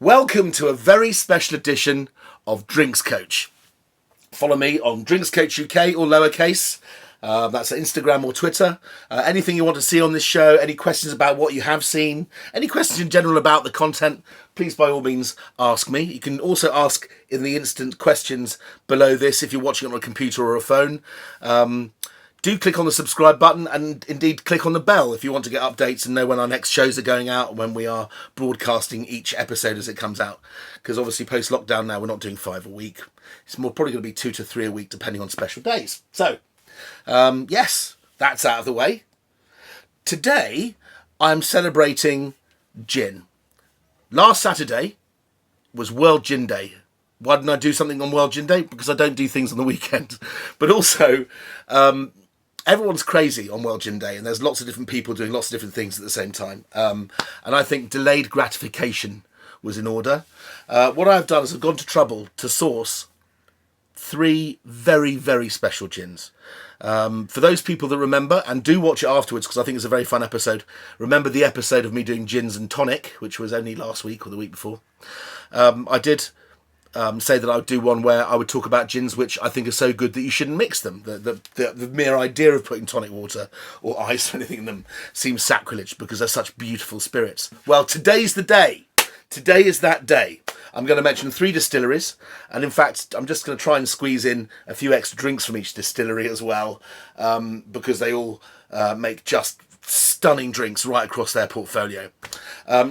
Welcome to a very special edition of Drinks Coach. Follow me on Drinks Coach UK or lowercase. That's Instagram or Twitter. Anything you want to see on this show, any questions about what you have seen, any questions in general about the content, please by all means ask me. You can also ask in the instant questions below this if you're watching it on a computer or a phone. Do click on the subscribe button and indeed click on the bell if you want to get updates and know when our next shows are going out and when we are broadcasting each episode as it comes out. Because obviously post-lockdown now we're not doing 5 a week. It's probably going to be 2 to 3 a week depending on special days. So, yes, that's out of the way. Today I'm celebrating gin. Last Saturday was World Gin Day. Why didn't I do something on World Gin Day? Because I don't do things on the weekend. But also, everyone's crazy on World Gin Day, and there's lots of different people doing lots of different things at the same time. And I think delayed gratification was in order. What I've done is I've gone to trouble to source 3 very, very special gins. For those people that remember, and do watch it afterwards because I think it's a very fun episode, remember the episode of me doing gins and tonic, which was only last week or the week before. I did say that I would do one where I would talk about gins which I think are so good that you shouldn't mix them. The mere idea of putting tonic water or ice or anything in them seems sacrilege because they're such beautiful spirits. Well, today's the day. Today is that day. I'm going to mention 3 distilleries, and in fact I'm just going to try and squeeze in a few extra drinks from each distillery as well, because they all make just stunning drinks right across their portfolio.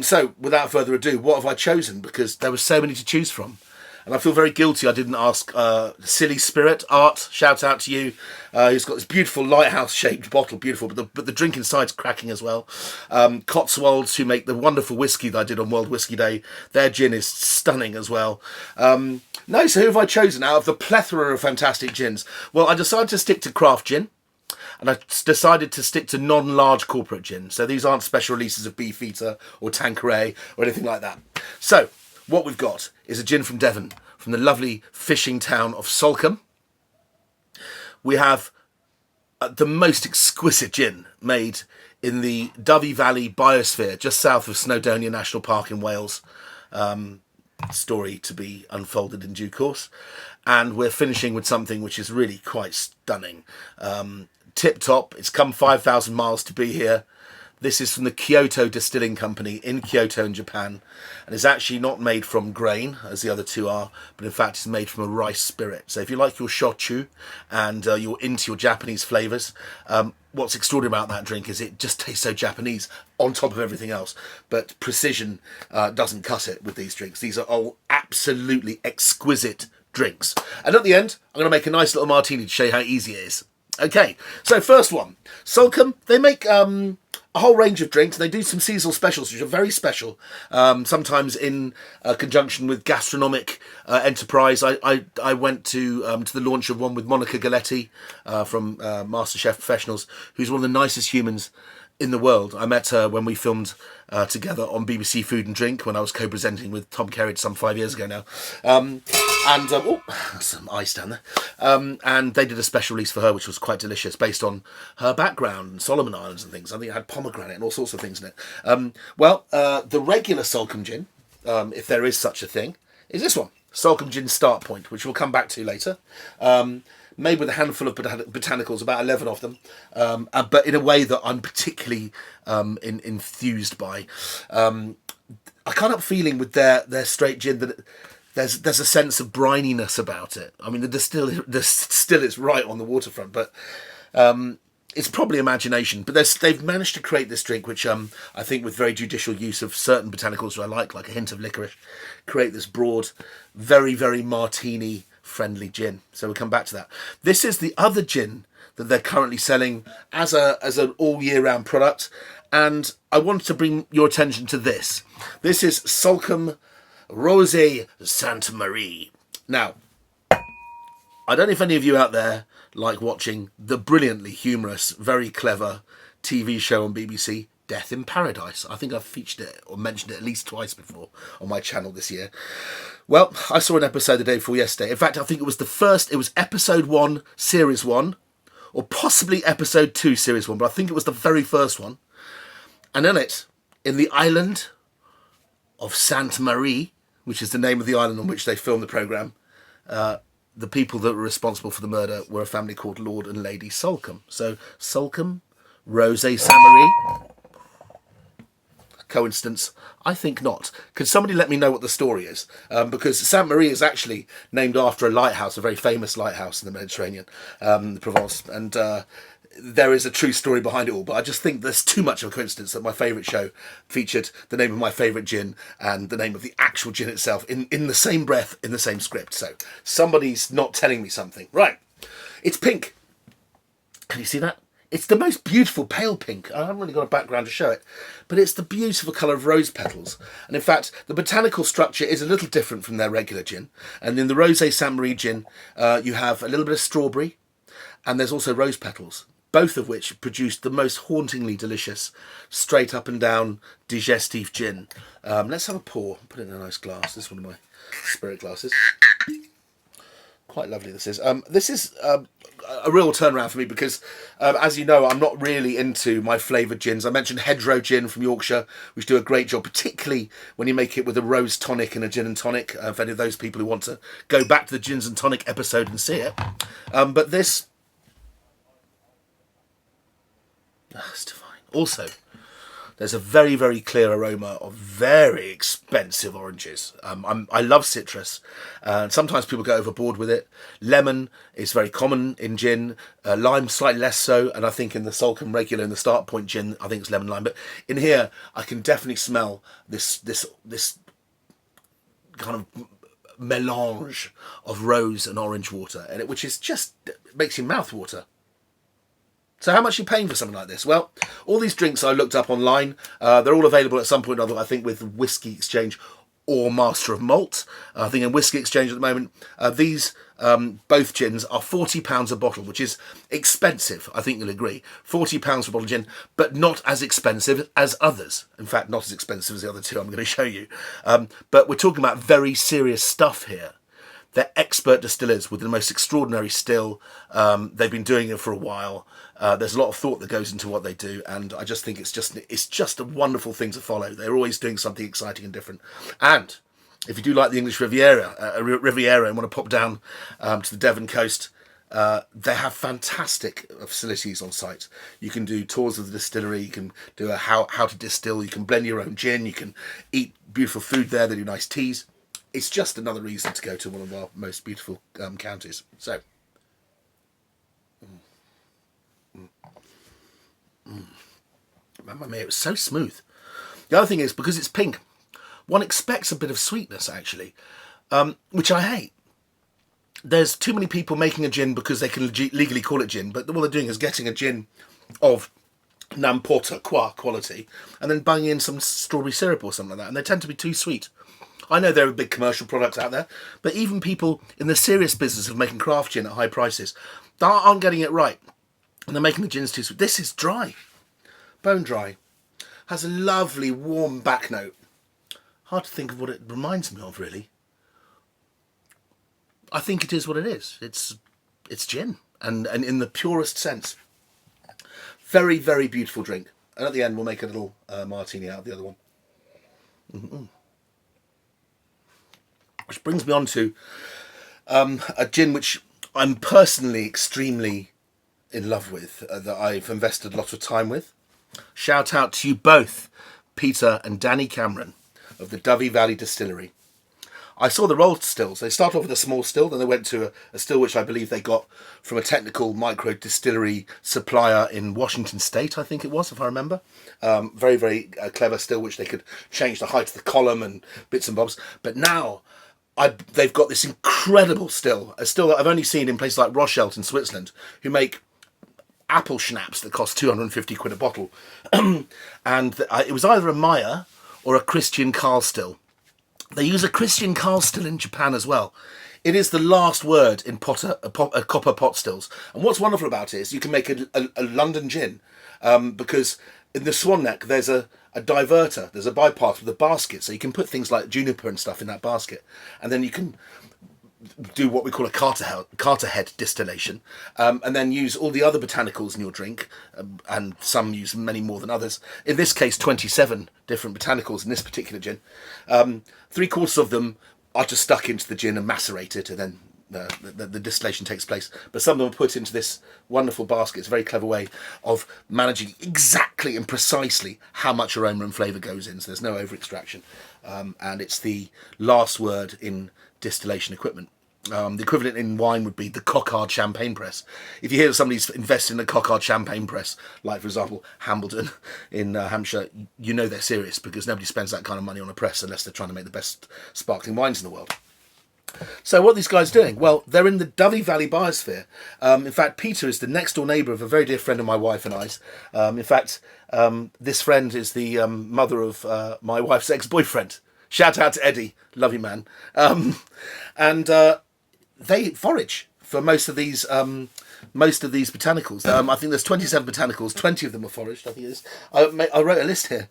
So without further ado, what have I chosen? Because there were so many to choose from. And I feel very guilty I didn't ask Silly Spirit Art, shout out to you. He's got this beautiful lighthouse-shaped bottle, beautiful, but the drink inside's cracking as well. Cotswolds, who make the wonderful whiskey that I did on World Whiskey Day, their gin is stunning as well. No, so who have I chosen out of the plethora of fantastic gins? Well, I decided to stick to craft gin, and I decided to stick to non-large corporate gin. So these aren't special releases of Beefeater or Tanqueray or anything like that. So what we've got is a gin from Devon, from the lovely fishing town of Salcombe. We have the most exquisite gin made in the Dyfi Valley biosphere, just south of Snowdonia National Park in Wales. Story to be unfolded in due course. And we're finishing with something which is really quite stunning. Tip top, it's come 5,000 miles to be here. This is from the Kyoto Distilling Company in Kyoto in Japan, and it's actually not made from grain as the other 2 are, but in fact it's made from a rice spirit. So if you like your shochu and you're into your Japanese flavours, what's extraordinary about that drink is it just tastes so Japanese on top of everything else. But precision doesn't cut it with these drinks. These are all absolutely exquisite drinks. And at the end, I'm going to make a nice little martini to show you how easy it is. Okay, so first one. Salcombe, they make a whole range of drinks. They do some seasonal specials, which are very special, sometimes in conjunction with gastronomic enterprise. I went to the launch of one with Monica Galetti from MasterChef Professionals, who's one of the nicest humans in the world. I met her when we filmed together on BBC Food and Drink when I was co-presenting with Tom Kerridge some 5 years ago now. Oh, some ice down there. And they did a special release for her, which was quite delicious, based on her background and Solomon Islands and things. I think it had pomegranate and all sorts of things in it. The regular Salcombe gin, if there is such a thing, is this one. Salcombe Gin Start Point, which we'll come back to later. Made with a handful of botanicals, about 11 of them, but in a way that I'm particularly enthused by. I can't help feeling with their straight gin that there's a sense of brininess about it. I mean, the distill is right on the waterfront, but it's probably imagination. But they've managed to create this drink, which I think with very judicial use of certain botanicals I like a hint of licorice, create this broad, very, very martini friendly gin. So we'll come back to that. This is the other gin that they're currently selling as an all year round product, and I wanted to bring your attention to this. This is Salcombe Rosé Sainte Marie. Now, I don't know if any of you out there like watching the brilliantly humorous, very clever TV show on BBC, Death in Paradise. I think I've featured it or mentioned it at least twice before on my channel this year. Well, I saw an episode the day before yesterday. In fact, I think it was episode 1, series 1, or possibly episode 2, series 1, but I think it was the very first one. And in it, in the island of Sainte Marie, which is the name of the island on which they filmed the programme, the people that were responsible for the murder were a family called Lord and Lady Salcombe. So Salcombe, Rosé, Sainte. Coincidence? I think not. Could somebody let me know what the story is? Because Sainte Marie is actually named after a lighthouse, a very famous lighthouse in the Mediterranean, the Provence, and there is a true story behind it all. But I just think there's too much of a coincidence that my favourite show featured the name of my favourite gin and the name of the actual gin itself in the same breath, in the same script. So somebody's not telling me something. Right. It's pink. Can you see that? It's the most beautiful pale pink. I haven't really got a background to show it, but it's the beautiful colour of rose petals. And in fact, the botanical structure is a little different from their regular gin. And in the Rosé Sainte Marie gin, you have a little bit of strawberry, and there's also rose petals, both of which produce the most hauntingly delicious, straight up and down digestive gin. Let's have a pour. Put it in a nice glass. This is one of my spirit glasses. Quite lovely this is. This is a real turnaround for me because, as you know, I'm not really into my flavoured gins. I mentioned Hedgerow Gin from Yorkshire, which do a great job, particularly when you make it with a rose tonic and a gin and tonic, for any of those people who want to go back to the gins and tonic episode and see it. But this... it's divine. Also, there's a very, very clear aroma of very expensive oranges. I love citrus. Sometimes people go overboard with it. Lemon is very common in gin. Lime slightly less so. And I think in the Salcombe regular, in the start point gin, I think it's lemon lime. But in here, I can definitely smell this kind of melange of rose and orange water, and which is just makes your mouth water. So how much are you paying for something like this? Well, all these drinks I looked up online. They're all available at some point or other, I think, with Whiskey Exchange or Master of Malt. I think in Whiskey Exchange at the moment, these both gins are £40 a bottle, which is expensive. I think you'll agree. £40 for a bottle of gin, but not as expensive as others. In fact, not as expensive as the other two I'm going to show you. But we're talking about very serious stuff here. They're expert distillers with the most extraordinary still. They've been doing it for a while. There's a lot of thought that goes into what they do, and I just think it's just a wonderful thing to follow. They're always doing something exciting and different. And if you do like the English Riviera and want to pop down to the Devon coast, they have fantastic facilities on site. You can do tours of the distillery. You can do a how to distill. You can blend your own gin. You can eat beautiful food there. They do nice teas. It's just another reason to go to one of our most beautiful counties. So, Mamma mia, it was so smooth. The other thing is, because it's pink, one expects a bit of sweetness, actually, which I hate. There's too many people making a gin because they can legally call it gin, but what they're doing is getting a gin of n'importe quoi quality and then bunging in some strawberry syrup or something like that, and they tend to be too sweet. I know there are big commercial products out there, but even people in the serious business of making craft gin at high prices aren't getting it right. And they're making the gins too sweet. This is dry. Bone dry. Has a lovely warm back note. Hard to think of what it reminds me of, really. I think it is what it is. It's gin, and in the purest sense. Very, very beautiful drink. And at the end, we'll make a little martini out of the other one. Mm-mm. Which brings me on to a gin which I'm personally extremely in love with, that I've invested a lot of time with. Shout out to you both, Peter and Danny Cameron of the Dyfi Valley Distillery. I saw the rolled stills. They start off with a small still, then they went to a still which I believe they got from a technical micro distillery supplier in Washington State, I think it was, if I remember. Very, very clever still, which they could change the height of the column and bits and bobs. But now they've got this incredible still, a still that I've only seen in places like Rochelle in Switzerland, who make apple schnapps that cost 250 quid a bottle. And it was either a Meyer or a Christian Carl still. They use a Christian Carl still in Japan as well. It is the last word in copper pot stills. And what's wonderful about it is you can make a London gin, because in the swan neck there's a diverter, there's a bypass with a basket, so you can put things like juniper and stuff in that basket, and then you can do what we call a Carter head distillation, and then use all the other botanicals in your drink, and some use many more than others. In this case, 27 different botanicals in this particular gin. 3/4 of them are just stuck into the gin and macerated, and then the distillation takes place. But some of them are put into this wonderful basket. It's a very clever way of managing exactly and precisely how much aroma and flavour goes in, so there's no over extraction, and it's the last word in distillation equipment. The equivalent in wine would be the Cockard champagne press. If you hear somebody's invested in a Cockard champagne press, like for example Hambledon in Hampshire, you know they're serious, because nobody spends that kind of money on a press unless they're trying to make the best sparkling wines in the world. So what are these guys doing? Well, they're in the Dyfi Valley biosphere. In fact, Peter is the next door neighbour of a very dear friend of my wife and I's. In fact, this friend is the mother of my wife's ex-boyfriend. Shout out to Eddie, love you man. And they forage for most of these botanicals. I think there's 27 botanicals, 20 of them are foraged, I think it is. I wrote a list here.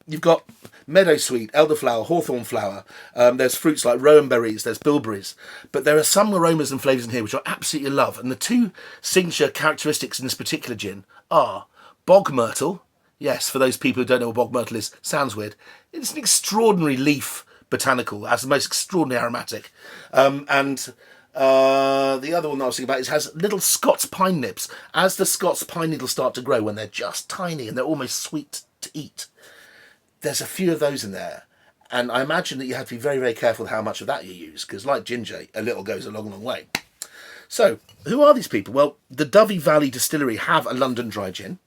You've got meadowsweet, elderflower, hawthorn flower, there's fruits like rowan berries, there's bilberries, but there are some aromas and flavours in here which I absolutely love, and the two signature characteristics in this particular gin are bog myrtle. Yes, for those people who don't know what bog myrtle is, sounds weird. It's an extraordinary leaf botanical, has the most extraordinary aromatic, and the other one that I was thinking about is has little Scots pine nips. As the Scots pine needles start to grow, when they're just tiny and they're almost sweet to eat, there's a few of those in there, and I imagine that you have to be very, very careful how much of that you use, because like ginger, a little goes a long, long way. So, who are these people? Well, the Dyfi Valley Distillery have a London dry gin,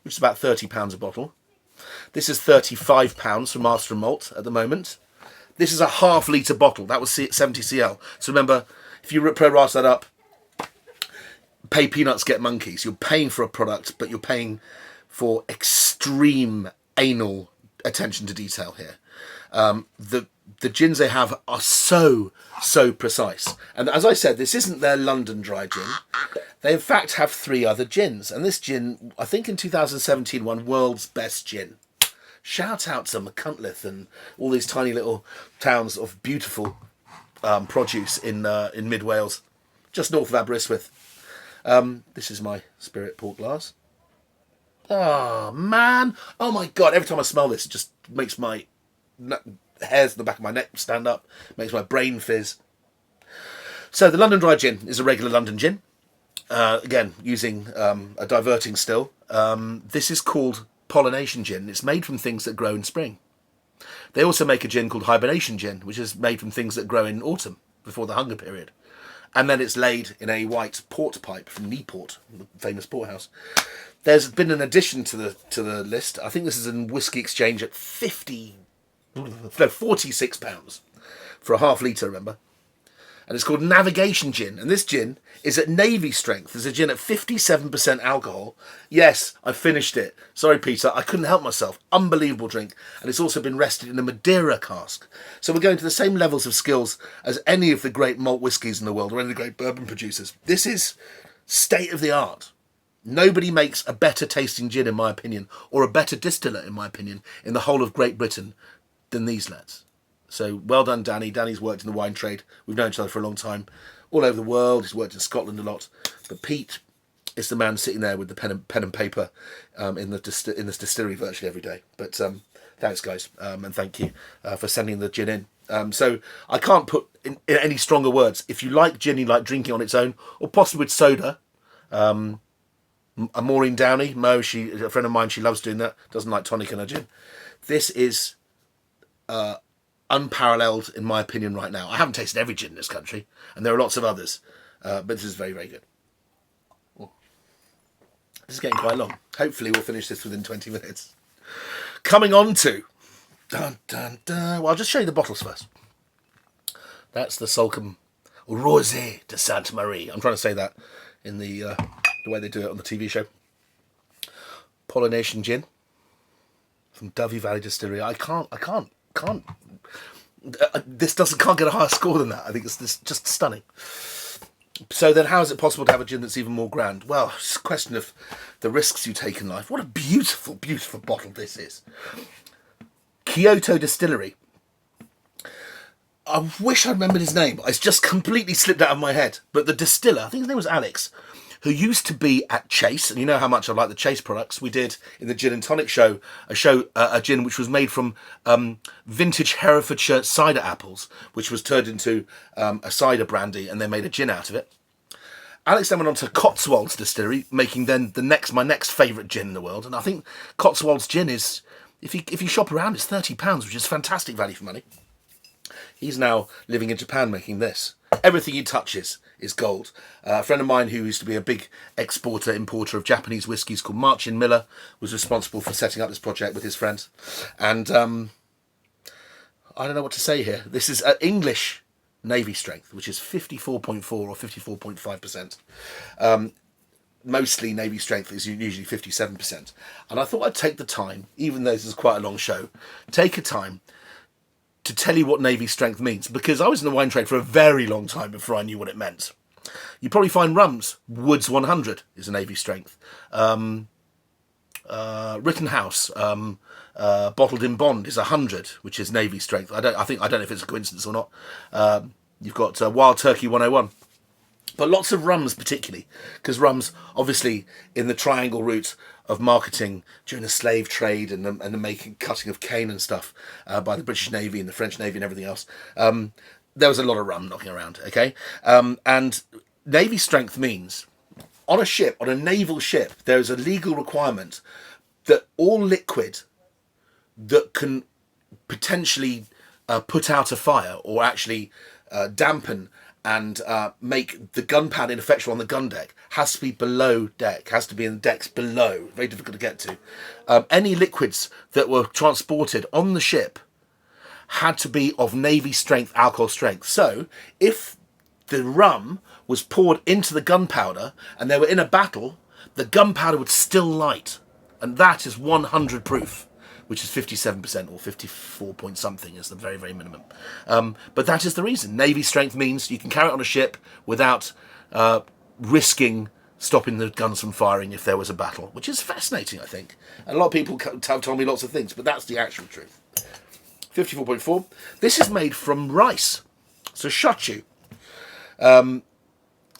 which is about £30 a bottle. This is £35 for Master and Malt at the moment. This is a ½ litre bottle. That was 70 cl. So remember, if you pro-rata that up, pay peanuts, get monkeys. You're paying for a product, but you're paying for extreme anal attention to detail here. The gins they have are so precise. And as I said, this isn't their London dry gin. They in fact have 3 other gins. And this gin, I think in 2017, won World's Best Gin. Shout out to McCuntleth and all these tiny little towns of beautiful produce in mid Wales, just north of Aberystwyth. This is my Spirit Port glass. Oh man! Oh my god! Every time I smell this, it just makes my hairs in the back of my neck stand up. Makes my brain fizz. So the London Dry Gin is a regular London gin. Again, using a diverting still. This is called Pollination gin. It's made from things that grow in spring. They also make a gin called Hibernation gin, which is made from things that grow in autumn, before the hunger period. And then it's laid in a white port pipe from Newport, the famous port house. There's been an addition to the list. I think this is in Whisky Exchange at £46 for a ½ litre, remember. And it's called Navigation Gin. And this gin is at Navy strength. There's a gin at 57% alcohol. Yes, I finished it. Sorry, Peter, I couldn't help myself. Unbelievable drink. And it's also been rested in a Madeira cask. So we're going to the same levels of skills as any of the great malt whiskies in the world, or any of the great bourbon producers. This is state of the art. Nobody makes a better tasting gin, in my opinion, or a better distiller, in my opinion, in the whole of Great Britain than these lads. So well done, Danny. Danny's worked in the wine trade. We've known each other for a long time, all over the world. He's worked in Scotland a lot. But Pete is the man sitting there with the pen and paper in this distillery virtually every day. But thanks, guys, and thank you for sending the gin in. So I can't put in any stronger words. If you like gin, you like drinking on its own, or possibly with soda. Maureen Downey, Mo, a friend of mine, she loves doing that. Doesn't like tonic in her gin. This is unparalleled in my opinion right now. I haven't tasted every gin in this country, and there are lots of others, but this is very, very good. This is getting quite long. Hopefully we'll finish this within 20 minutes. Coming on to well, I'll just show you the bottles first. That's the Salcombe Rosé de Sainte Marie. I'm trying to say that in the way they do it on the TV show. Pollination gin from Dyfi Valley Distillery. I can't can't get a higher score than that. I think it's just stunning. So then how is it possible to have a gin that's even more grand? Well, it's a question of the risks you take in life. What a beautiful, beautiful bottle this is. Kyoto Distillery. I wish I remembered his name. It's just completely slipped out of my head. But the distiller, I think his name was Alex, who used to be at Chase, and you know how much I like the Chase products. We did in the Gin and Tonic show a gin which was made from vintage Herefordshire cider apples, which was turned into a cider brandy, and they made a gin out of it. Alex then went on to Cotswolds Distillery, making then my next favourite gin in the world. And I think Cotswolds gin is, if you shop around, it's £30, which is fantastic value for money. He's now living in Japan making this. Everything he touches is gold. A friend of mine who used to be a big exporter, importer of Japanese whiskies called Marcin Miller was responsible for setting up this project with his friends. And I don't know what to say here. This is English Navy strength, which is 54.4 or 54.5%. Mostly Navy strength is usually 57%. And I thought I'd take the time, even though this is quite a long show, take a time to tell you what Navy strength means, because I was in the wine trade for a very long time before I knew what it meant. You probably find rums. Woods 100 is a Navy strength. Rittenhouse, bottled in bond is 100, which is Navy strength. I don't know if it's a coincidence or not. You've got Wild Turkey 101. But lots of rums particularly, because rums, obviously, in the triangle route of marketing during the slave trade and the cutting of cane and stuff by the British Navy and the French Navy and everything else, there was a lot of rum knocking around, okay? And Navy strength means, on a naval ship, there is a legal requirement that all liquid that can potentially put out a fire or actually dampen and make the gunpowder ineffectual on the gun deck has to be below deck, has to be in the decks below, very difficult to get to. Any liquids that were transported on the ship had to be of Navy strength, alcohol strength. So if the rum was poured into the gunpowder and they were in a battle, the gunpowder would still light. And that is 100 proof, which is 57% or 54 point something is the very, very minimum. But that is the reason. Navy strength means you can carry it on a ship without risking stopping the guns from firing if there was a battle, which is fascinating, I think. And a lot of people have told me lots of things, but that's the actual truth. 54.4. This is made from rice, so shochu.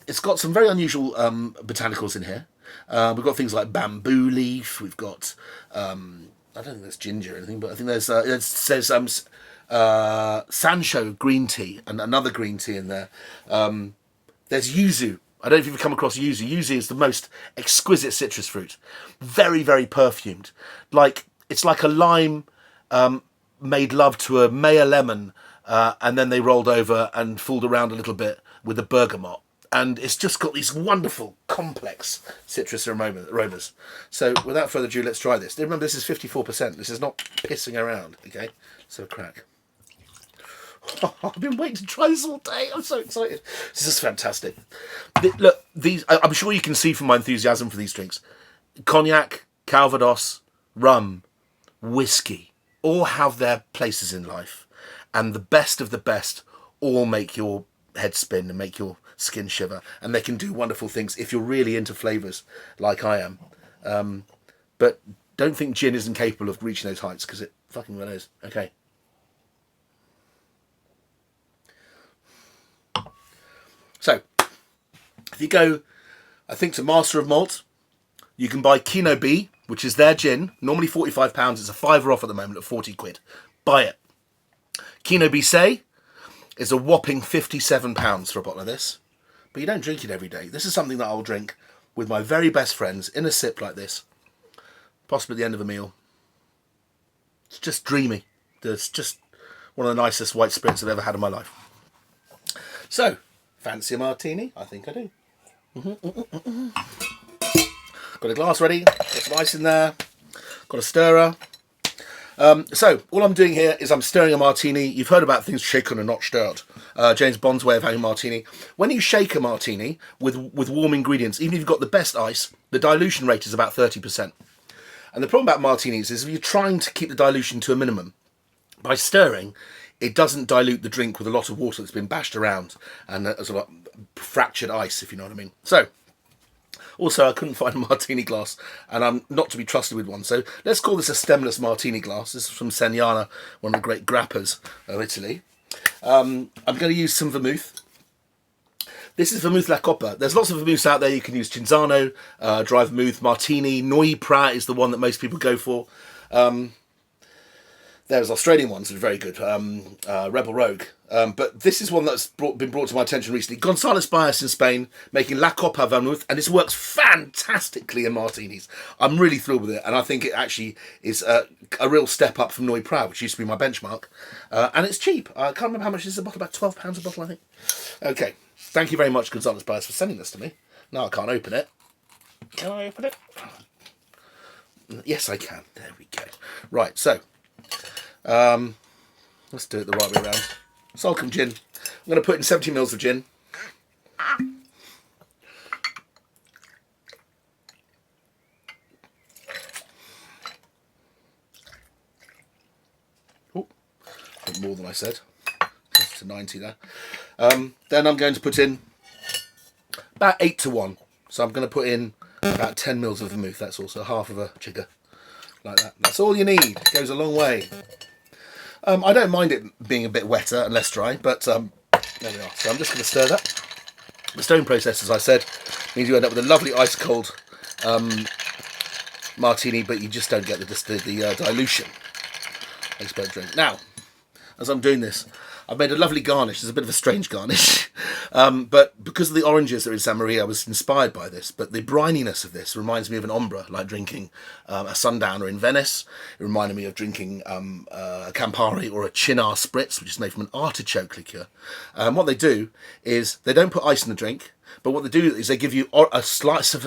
It's got some very unusual botanicals in here. We've got things like bamboo leaf. We've got I don't think there's ginger or anything, but I think there's it says Sancho green tea and another green tea in there. There's yuzu. I don't know if you've come across yuzu. Yuzu is the most exquisite citrus fruit. Very, very perfumed. It's like a lime made love to a Meyer lemon, and then they rolled over and fooled around a little bit with the bergamot. And it's just got these wonderful, complex citrus aromas. So without further ado, let's try this. Remember, this is 54%. This is not pissing around, okay? So crack. Oh, I've been waiting to try this all day. I'm so excited. This is fantastic. Look, I'm sure you can see from my enthusiasm for these drinks. Cognac, Calvados, rum, whiskey, all have their places in life. And the best of the best all make your head spin and make your skin shiver. And they can do wonderful things if you're really into flavours like I am. But don't think gin isn't capable of reaching those heights, because it fucking well is. Okay. So, if you go, I think, to Master of Malt, you can buy Kino B, which is their gin. Normally £45. It's a £5 off at the moment at 40 quid. Buy it. Kino B Say is a whopping £57 for a bottle of this. But you don't drink it every day. This is something that I'll drink with my very best friends in a sip like this. Possibly at the end of a meal. It's just dreamy. It's just one of the nicest white spirits I've ever had in my life. So, fancy a martini? I think I do. Got a glass ready. Got some ice in there. Got a stirrer. So, all I'm doing here is I'm stirring a martini. You've heard about things shaken and not stirred. James Bond's way of having a martini. When you shake a martini with warm ingredients, even if you've got the best ice, the dilution rate is about 30%. And the problem about martinis is if you're trying to keep the dilution to a minimum, by stirring, it doesn't dilute the drink with a lot of water that's been bashed around and there's a lot of fractured ice, if you know what I mean. So, also, I couldn't find a martini glass, and I'm not to be trusted with one. So let's call this a stemless martini glass. This is from Segnana, one of the great grappas of Italy. I'm going to use some vermouth. This is Vermouth La Copa. There's lots of vermouths out there. You can use Cinzano, dry vermouth, Martini. Noi Prat is the one that most people go for. There's Australian ones that are very good, Rebel Rogue. But this is one that's been brought to my attention recently. Gonzalez Byass in Spain, making La Copa Vermouth, and this works fantastically in martinis. I'm really thrilled with it, and I think it actually is a real step up from Noi Prat, which used to be my benchmark. And it's cheap. I can't remember how much this is a bottle, about £12 a bottle, I think. Okay, thank you very much, Gonzalez Byass, for sending this to me. Now I can't open it. Can I open it? Yes, I can. There we go. Right, so... let's do it the right way around. Salcombe gin. I'm going to put in 70 mils of gin. Oh, a bit more than I said. That's to 90 there. Then I'm going to put in about 8 to 1. So I'm going to put in about 10 mils of vermouth. That's also half of a chigger. Like that. That's all you need. It goes a long way. I don't mind it being a bit wetter and less dry, but there we are. So I'm just going to stir that. The stirring process, as I said, means you end up with a lovely ice cold martini, but you just don't get the dilution. Expert drink. Now, as I'm doing this, I've made a lovely garnish. It's a bit of a strange garnish. But because of the oranges that are in San Maria, I was inspired by this. But the brininess of this reminds me of an ombra, like drinking a sundowner in Venice. It reminded me of drinking a Campari or a Chinar Spritz, which is made from an artichoke liqueur. What they do is they don't put ice in the drink, but what they do is they give you a slice of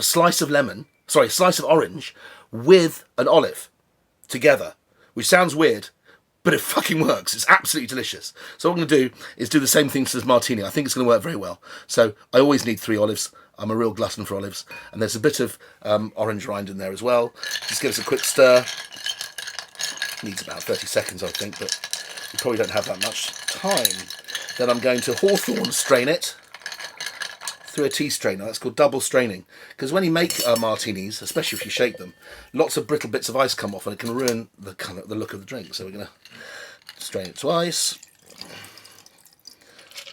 orange with an olive together, which sounds weird, but it fucking works. It's absolutely delicious. So what I'm going to do is do the same thing as martini. I think it's going to work very well. So I always need 3 olives. I'm a real glutton for olives. And there's a bit of orange rind in there as well. Just give us a quick stir. Needs about 30 seconds, I think, but you probably don't have that much time. Then I'm going to hawthorn strain it through a tea strainer. That's called double straining. Because when you make martinis, especially if you shake them, lots of brittle bits of ice come off and it can ruin the look of the drink. So we're going to strain it twice.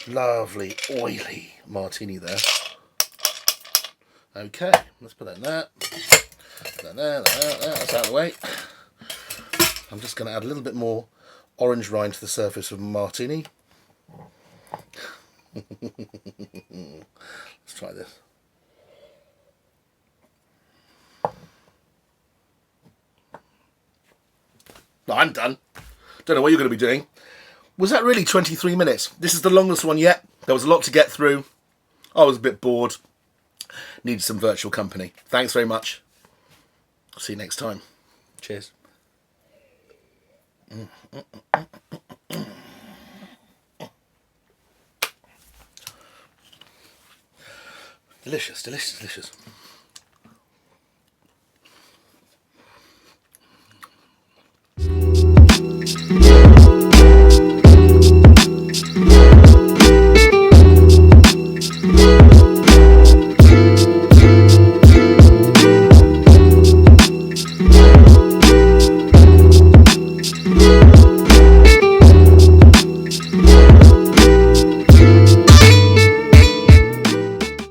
Lovely oily martini there. Okay, let's put that in there. Put that there, that's out of the way. I'm just going to add a little bit more orange rind to the surface of a martini. Let's try this. No, I'm done. Don't know what you're going to be doing. Was that really 23 minutes? This is the longest one yet. There was a lot to get through. I was a bit bored. Needed some virtual company. Thanks very much. See you next time. Cheers. Delicious, delicious, delicious.